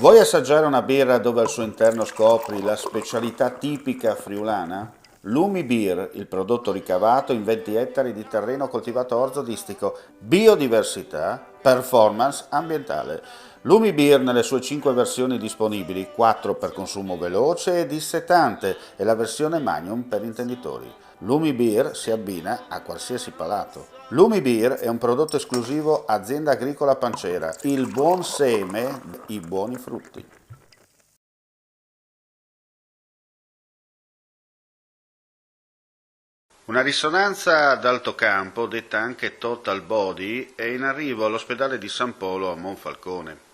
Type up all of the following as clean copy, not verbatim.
Vuoi assaggiare una birra dove al suo interno scopri la specialità tipica friulana? Lumi Beer, il prodotto ricavato in 20 ettari di terreno coltivato orzodistico, biodiversità, performance ambientale. Lumi Beer nelle sue 5 versioni disponibili, 4 per consumo veloce e dissetante e la versione Magnum per intenditori. Lumi Beer si abbina a qualsiasi palato. Lumi Beer è un prodotto esclusivo Azienda Agricola Pancera, il buon seme, i buoni frutti. Una risonanza ad alto campo, detta anche total body, è in arrivo all'ospedale di San Polo a Monfalcone.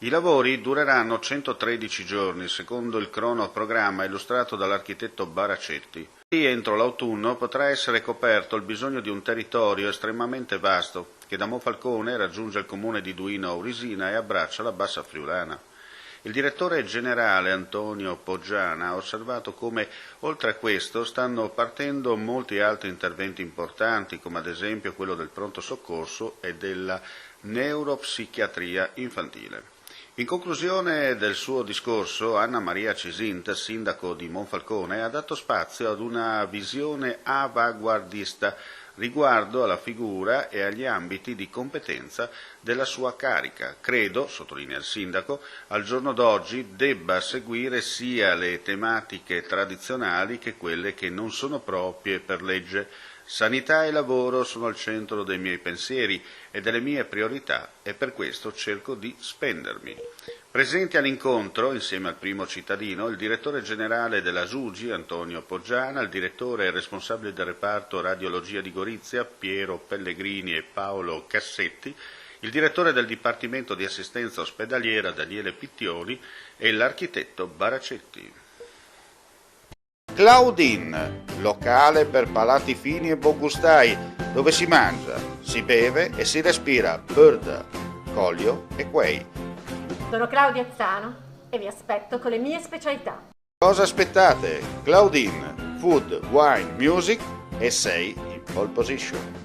I lavori dureranno 113 giorni, secondo il cronoprogramma illustrato dall'architetto Baracetti. E entro l'autunno potrà essere coperto il bisogno di un territorio estremamente vasto, che da Monfalcone raggiunge il comune di Duino Aurisina e abbraccia la Bassa Friulana. Il direttore generale Antonio Poggiana ha osservato come, oltre a questo, stanno partendo molti altri interventi importanti, come ad esempio quello del pronto soccorso e della neuropsichiatria infantile. In conclusione del suo discorso, Anna Maria Cisint, sindaco di Monfalcone, ha dato spazio ad una visione avanguardista riguardo alla figura e agli ambiti di competenza della sua carica. Credo, sottolinea il sindaco, al giorno d'oggi debba seguire sia le tematiche tradizionali che quelle che non sono proprie per legge. Sanità e lavoro sono al centro dei miei pensieri e delle mie priorità e per questo cerco di spendermi. Presenti all'incontro, insieme al primo cittadino, il direttore generale della SUGI, Antonio Poggiana, il direttore e responsabile del reparto radiologia di Gorizia, Piero Pellegrini e Paolo Cassetti, il direttore del Dipartimento di Assistenza Ospedaliera, Daniele Pittioni, e l'architetto Baracetti. Claudine, locale per palati fini e buongustai, dove si mangia, si beve e si respira birda, Collio e quei. Sono Claudia Zano e vi aspetto con le mie specialità. Cosa aspettate? Claudine, food, wine, music e sei in pole position.